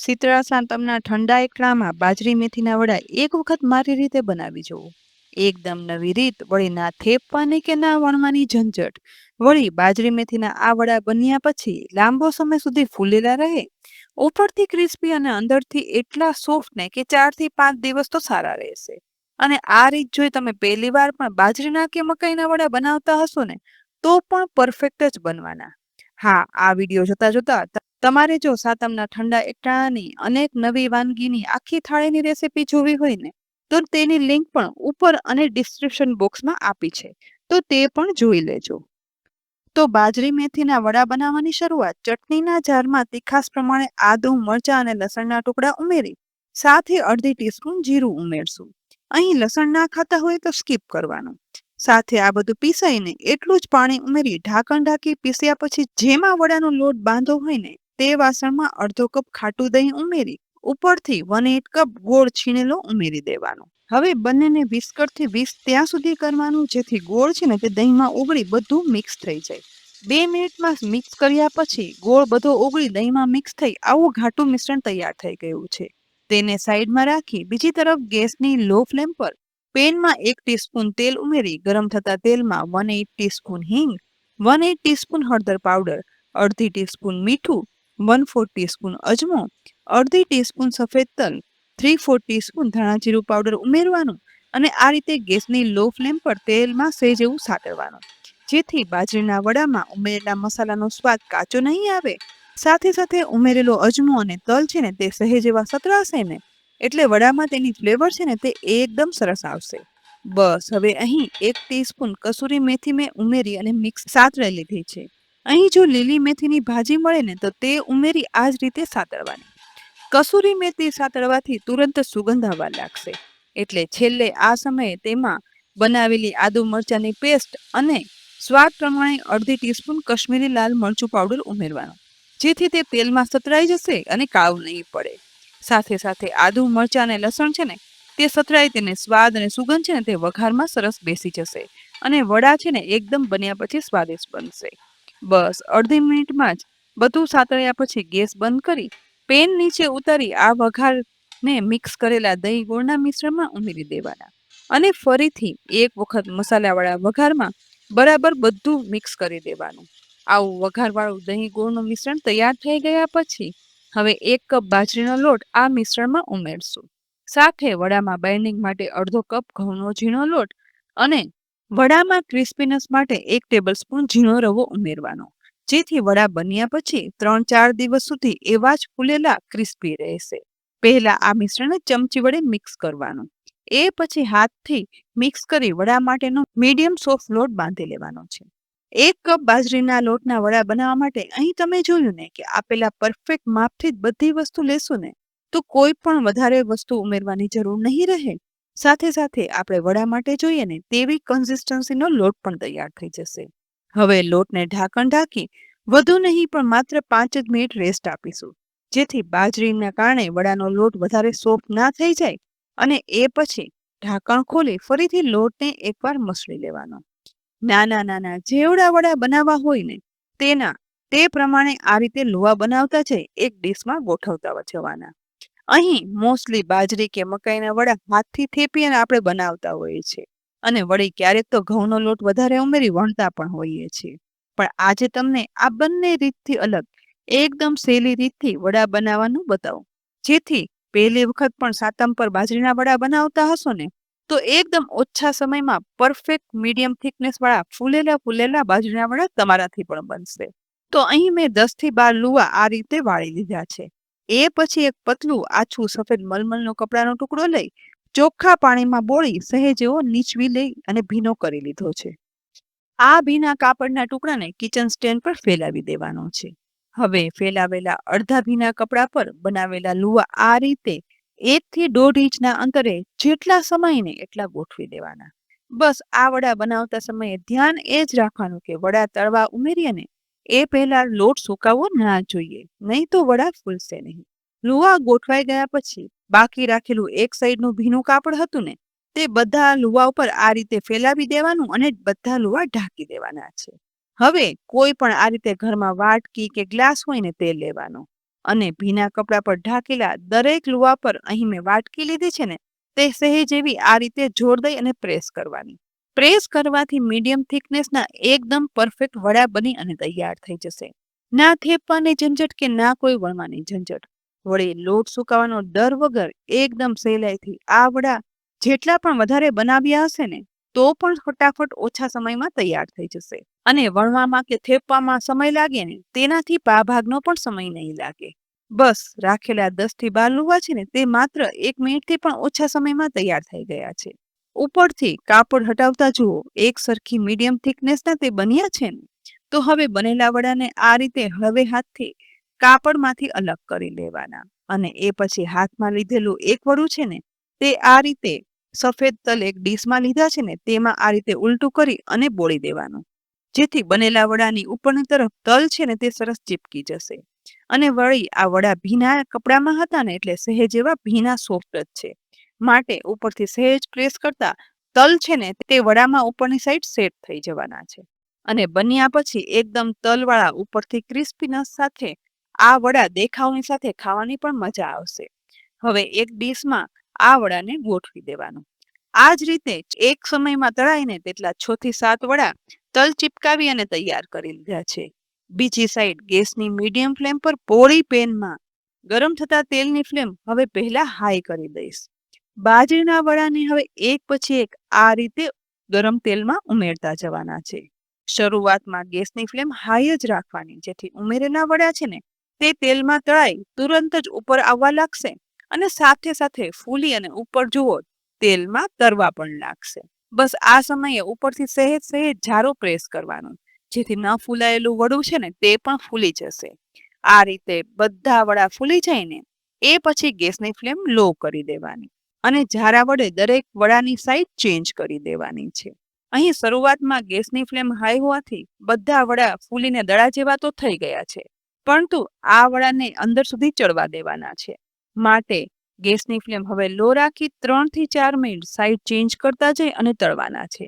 શીતળા સાતમના ઠંડા એકડામાં બાજરી મેથીના વડા એક વખત મારી રીતે બનાવી જુઓ. એકદમ નવી રીત, વળી ના થેપવાની કે ના વણવાની ઝંઝટ. વળી બાજરી મેથીના આ વડા બન્યા પછી લાંબો સમય સુધી ફૂલેલા રહે, ઉપરથી ક્રિસ્પી અને અંદરથી એટલા સોફ્ટ ને કે 4 થી 5 દિવસ તો સારા રહેશે. અને આ રીત જોઈ તમે પહેલી વાર પણ બાજરીના કે મકાઈના વડા બનાવતા હશો ને તો પણ પરફેક્ટ જ બનવાના. હા, આ વિડીયો જોતા જોતા તમારે જો સાતમના ઠંડા એકટાણાની અનેક નવી વાનગીની આખી થાળીની રેસીપી જોવી હોય ને તો તેની લિંક પણ ઉપર અને ડિસ્ક્રિપ્શન બોક્સમાં આપી છે, તો તે પણ જોઈ લેજો. તો બાજરી મેથીના વડા બનાવવાની શરૂઆત ચટણીના જારમાં તીખાસ પ્રમાણે આદુ, મરચાં અને લસણના ટુકડા ઉમેરી સાથે અડધી ટીસ્પૂન જીરું ઉમેરશું. અહીં લસણ ના ખાતા હોય તો સ્કીપ કરવાનું. સાથે આ બધું પીસાઈને એટલું જ પાણી ઉમેરી ઢાંકણ ઢાંકી પીસ્યા પછી જેમાં વડાનો લોટ બાંધો હોય ને તે વાસણમાં અડધો કપ ખાટું દહીં ઉમેરી ઉપરથી 1/8 કપ ગોળ છીણેલો ઉમેરી દેવાનો. હવે બંનેને વિસ્કરથી વિસ્ક ત્યાં સુધી કરવાનું જેથી ગોળ છે ને તે દહીંમાં ઓગળી બધું મિક્સ થઈ જાય. 2 મિનિટમાં મિક્સ કર્યા પછી ગોળ બધો ઓગળી દહીંમાં મિક્સ થઈ આવું ઘાટું મિશ્રણ તૈયાર થઈ ગયું છે. તેને સાઈડમાં રાખી બીજી તરફ ગેસની લો ફ્લેમ પર પેનમાં 1 ટીસ્પૂન તેલ ઉમેરી ગરમ થતા તેલમાં 1/8 ટીસ્પૂન હિંગ, 1/8 ટીસ્પૂન હળદર પાવડર, અડધી ટીસ્પૂન મીઠું, 1/4 ટીસ્પૂન અજમો, અડધી ટીસ્પૂન સફેદ તલ, 3/4 ટીસ્પૂન ધાણા જીરું પાવડર ઉમેરવાનું અને આ રીતે ગેસની લો ફ્લેમ પર તેલમાં સહેજ એવું સાતળવાનું જેથી બાજરીના વડામાં ઉમેરેલા મસાલાનો સ્વાદ કાચો નહીં આવે. સાથે સાથે ઉમેરેલો અજમો અને તલ છે ને તે સહેજ એવા સતળાશે ને એટલે વડામાં તેની ફ્લેવર છે ને તે એકદમ સરસ આવશે. બસ હવે અહીં 1 ટીસ્પૂન કસૂરી મેથી મેં ઉમેરી અને મિક્સ સાતળી લીધી છે. અહીં જો લીલી મેથીની ભાજી મળે ને તો તે ઉમેરી આ જ રીતે સાતળવાની. કસૂરી મેથી સાતળવાથી તુરંત સુગંધ આવવા લાગશે એટલે છેલ્લે આ સમયે તેમાં બનાવેલી આદુ મરચાંની પેસ્ટ અને સ્વાદ પ્રમાણે અડધી ટીસ્પૂન કશ્મીરી લાલ મરચું પાવડર ઉમેરવાનું જેથી તે તેલમાં સતળાઈ જશે અને કાળું નહીં પડે. સાથે સાથે આદુ મરચાં અને લસણ છે ને તે સતળાઈ તેને સ્વાદ અને સુગંધ છે ને તે વઘારમાં સરસ બેસી જશે અને વડા છે ને એકદમ બન્યા પછી સ્વાદિષ્ટ બનશે. બસ અડધી મિનિટમાં જ બધું સાતળ્યા પછી ગેસ બંધ કરી પેન નીચે ઉતારી આ વઘારને મિક્સ કરેલા દહીં ગોળના મિશ્રણમાં ઉમેરી દેવાના અને ફરીથી એક વખત મસાલાવાળા વઘારમાં બરાબર બધું મિક્સ કરી દેવાનું. આવું વઘારવાળું દહીં ગોળનું મિશ્રણ તૈયાર થઈ ગયા પછી હવે 1 કપ બાજરીનો લોટ આ મિશ્રણમાં ઉમેરશું. સાથે વડામાં બાઇન્ડિંગ માટે અડધો કપ ઘઉંનો ઝીણો લોટ અને વડામાં ક્રિસ્પીનેસ માટે 1 ટેબલસ્પૂન ઝીણો રવો ઉમેરવાનો જેથી વડા બન્યા પછી 3-4 દિવસ સુધી એવા જ ફૂલેલા ક્રિસ્પી રહેશે. પહેલા આ મિશ્રણને ચમચી વડે મિક્સ કરવાનું. એ પછી હાથથી મિક્સ કરી વડા માટેનો મીડિયમ સોફ્ટ લોટ બાંધી લેવાનો છે. 1 કપ બાજરીના લોટના વડા બનાવવા માટે અહીં તમે જોયું ને કે આપેલા પરફેક્ટ માપથી જ બધી વસ્તુ લેશું ને તો કોઈ પણ વધારે વસ્તુ ઉમેરવાની જરૂર નહીં રહે. સાથે સાથે આપણે વડા માટે જોઈએ ને તેવી કન્સિસ્ટન્સીનો લોટ પણ તૈયાર થઈ જશે. હવે લોટને ઢાંકણ ઢાંકી વધુ નહીં પણ માત્ર 5 જ મિનિટ રેસ્ટ આપીશું જેથી બાજરીના કારણે વડાનો લોટ વધારે સોફ્ટ ના થઈ જાય અને એ પછી ઢાંકણ ખોલી ફરીથી લોટને એકવાર મસળી લેવાનો. નાના નાના જેવડા વડા બનાવવા હોય ને તે પ્રમાણે આ રીતે લુવા બનાવતા જઈ એક ડીશમાં ગોઠવતા જવાના. અહીં મોસ્ટલી બાજરી કે મકાઈના વડા હાથથી થેપી અને આપણે બનાવતા હોઈએ છીએ અને વળી ક્યારેક તો ઘઉંનો લોટ વધારે ઉમેરી વણતા પણ હોઈએ છીએ. પણ આજે તમને આ બંને રીતથી અલગ એકદમ સહેલી રીતથી વડા બનાવવાનું બતાવું જેથી પહેલી વખત પણ સાતમ પર બાજરીના વડા બનાવતા હશો ને તો એકદમ ઓછા સમયમાં પરફેક્ટ મીડિયમ થિકનેસ વાળા ફૂલેલા બાજરીના વડા તમારાથી પણ બનશે. તો અહીં મેં 10 થી 12 લુવા આ રીતે વાળી લીધા છે. એ પછી એક પતલું આછું સફેદ મલમલનો કપડાનો ટુકડો લઈ ચોખ્ખા પાણીમાં બોળી સહેજ એવો નીચવી લઈ અને ભીનો કરી લીધો છે. આ ભીના કાપડના ટુકડાને કિચન સ્ટેન્ડ પર ફેલાવી દેવાનો છે. હવે ફેલાવેલા અડધા ભીના કપડા પર બનાવેલા લુવા આ રીતે 1 થી 1.5 ઇંચના અંતરે જેટલા સમાય ને એટલા ગોઠવી દેવાના. બસ આ વડા બનાવતા સમયે ધ્યાન એ જ રાખવાનું કે વડા તળવા ઉમેરીએ ને એ પહેલા લોટ સુકાવવો ના જોઈએ, નહીં તો વડા ફૂલશે નહીં. લુવા ગોઠવાઈ ગયા પછી બાકી રાખેલું એક સાઈડનું ભીનું કાપડ હતું ને તે બધા લુવા ઉપર આ રીતે ફેલાવી દેવાનું અને બધા લુવા ઢાંકી દેવાના છે. હવે કોઈ પણ આ રીતે ઘરમાં વાટકી કે ગ્લાસ હોય ને તે લેવાનો અને ભીના કપડા પર ઢાંકેલા દરેક લુવા પર અહીં મેં વાટકી લીધી છે ને તે સહેજ એવી આ રીતે જોર દઈ અને પ્રેસ કરવાની. પ્રેસ કરવાથી મીડિયમ થિકનેસના એકદમ પરફેક્ટ વડા બની અને તૈયાર થઈ જશે. ના થેપવાની ઝંઝટ કે ના કોઈ વણવાની ઝંઝટ. વળી લોટ સુકાવાનો ડર વગર એકદમ સહેલાઈથી આ વડા જેટલા પણ વધારે બનાવ્યા હશે ને તો પણ ફટાફટ ઓછા સમયમાં તૈયાર થઈ જશે. અને વણવામાં કે થેપવામાં સમય લાગે ને તેનાથી ભાગનો પણ સમય નહીં લાગે. બસ રાખેલા 10 થી 12 લુવા છે ને તે માત્ર 1 મિનિટથી પણ ઓછા સમયમાં તૈયાર થઈ ગયા છે. ઉપરથી કાપડ હટાવતા જુઓ એક સરખી મીડિયમ થિકનેસના તે બન્યા છે ને. તો હવે બનેલા વડાને આ રીતે હળવે હાથથી કાપડમાંથી અલગ કરી લેવાના અને એ પછી હાથમાં લીધેલું એક વડું છે ને તે આ રીતે સફેદ તલ એક ડીશમાં લીધા છે ને તેમાં આ રીતે ઉલટું કરી અને બોળી દેવાનું, જેથી બનેલા વડાની ઉપરની તરફ તલ છે ને તે સરસ ચીપકી જશે. અને વળી આ વડા ભીના કપડામાં હતા ને એટલે સહેજ એવા ભીના સોફ્ટ જ છે, માટે ઉપરથી સહેજ પ્રેસ કરતા તલ છે ને તે વડામાં ઉપરની સાઈડ સેટ થઈ જવાના છે. અને બન્યા પછી એકદમ તલવાળા ઉપરથી ક્રિસ્પીનેસ સાથે આ વડા દેખાવની સાથે ખાવાની પણ મજા આવશે. હવે એક ડીશમાં આ વડાને ગોઠવી દેવાનું. આ જ રીતે એક સમયમાં તળાઈને તેટલા 6 થી 7 વડા તલ ચીપકાવી અને તૈયાર કરી લીધા છે. બીજી સાઈડ ગેસની મીડિયમ ફ્લેમ પર પોળી પેનમાં ગરમ થતા તેલની ફ્લેમ હવે પહેલા હાઈ કરી દઈશ. બાજરીના વડાને હવે એક પછી એક આ રીતે ગરમ તેલમાં ઉમેરતા જવાના છે. શરૂઆતમાં ગેસની ફ્લેમ હાઈ જ રાખવાની, જેથી ઉમેરેલા વડા છે ને તે તેલમાં તળાઈ તુરંત જ ઉપર આવવા લાગશે અને સાથે સાથે ફૂલી અને ઉપર જુઓ તેલમાં તરવા પણ લાગશે. બસ આ સમયે ઉપરથી સહેજ સહેજ જારો પ્રેસ કરવાનો, જેથી ન ફૂલાયેલું વડું છે ને તે પણ ફૂલી જશે. આ રીતે બધા વડા ફૂલી જાય ને એ પછી ગેસની ફ્લેમ લો કરી દેવાની અને જારા વડે દરેક વડાની સાઈડ ચેન્જ કરી દેવાની છે. અહીં શરૂઆતમાં ગેસની ફ્લેમ હાઈ હોવાથી બધા વડા ફૂલીને દડા જેવા તો થઈ ગયા છે, પરંતુ આ વડાને અંદર સુધી ચડવા દેવાના છે. માટે ગેસની ફ્લેમ હવે લો રાખી 3 થી 4 મિનિટ સાઈડ ચેન્જ કરતા જઈ અને તળવાના છે,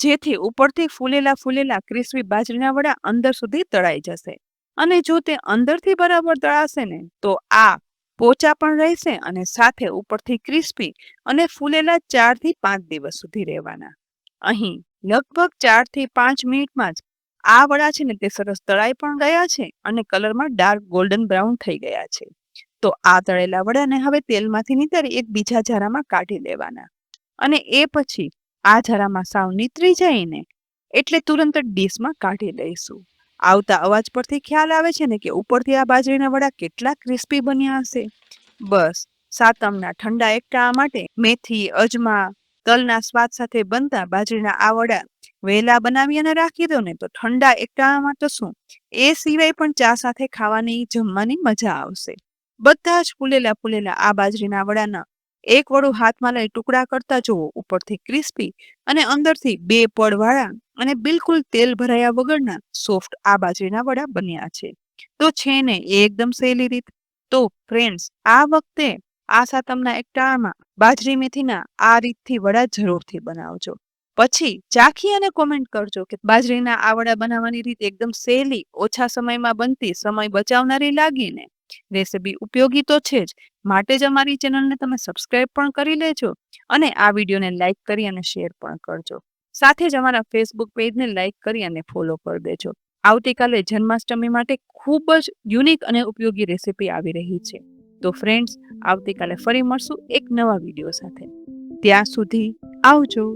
જેથી ઉપરથી ફૂલેલા ક્રિસ્પી બાજરીના વડા અંદર સુધી તળાઈ જશે. અને જો તે અંદરથી બરાબર તળાશે ને તો આ પોચા પણ રહેશે અને સાથે ઉપરથી ક્રિસ્પી અને ફૂલેલા 4 થી 5 દિવસ સુધી રહેવાના. અહીં લગભગ 4 થી 5 મિનિટમાં જ આ વડા છે ને તે સરસ તળાઈ પણ ગયા છે અને કલરમાં ડાર્ક ગોલ્ડન બ્રાઉન થઈ ગયા છે. તો આ તળેલા વડાને હવે તેલમાંથી નીતારી એક બીજા જારામાં કાઢી લેવાના અને એ પછી આ જારામાં સાવ નીતરી જાય ને એટલે તુરંત જ ડીશમાં કાઢી લઈશું. આવતા અવાજ પરથી ખ્યાલ આવે છે ને કે ઉપરથી આ બાજરીના વડા કેટલા ક્રિસ્પી બન્યા હશે. બસ સાતમના ઠંડા એકટાણા માટે મેથી, અજમા, તલના સ્વાદ સાથે બનતા બાજરીના આ વડા વહેલા બનાવી અને રાખી દો ને તો ઠંડા એકટાણામાં તો શું, એ સિવાય પણ ચા સાથે ખાવાની જમવાની મજા આવશે. બધા જ ફૂલેલા આ બાજરીના વડાના એક વડું હાથમાં લઈ ટુકડા કરતા જુઓ ઉપરથી ક્રિસ્પી અને અંદરથી 2 પડવાળા અને બિલકુલ તેલ ભરાયા વગરના સોફ્ટ આ બાજરીના વડા બન્યા છે. તો છે ને એકદમ સહેલી રીત. તો ફ્રેન્ડ્સ આ વખતે આ સાતમના એકટાણામાં બાજરી મેથીના આ રીતથી વડા જરૂરથી બનાવજો. પછી ચાખી અને કોમેન્ટ કરજો કે બાજરીના આ વડા બનાવવાની રીત એકદમ સહેલી, ઓછા સમયમાં બનતી, સમય બચાવનારી લાગી ને. રેસીપી ઉપયોગી તો છે જ, માટે જ અમારી ચેનલને તમે સબસ્ક્રાઇબ પણ કરી લેજો અને આ વિડીયોને લાઇક કરી અને શેર પણ કરજો. સાથે જ અમારા ફેસબુક પેજને લાઇક કરી અને ફોલો કરી દેજો. આવતીકાલે જન્માષ્ટમી માટે ખૂબ જ યુનિક અને ઉપયોગી રેસીપી આવી રહી છે. તો ફ્રેન્ડ્સ આવતીકાલે ફરી મળશું એક નવા વિડીયો સાથે. ત્યાં સુધી આવજો.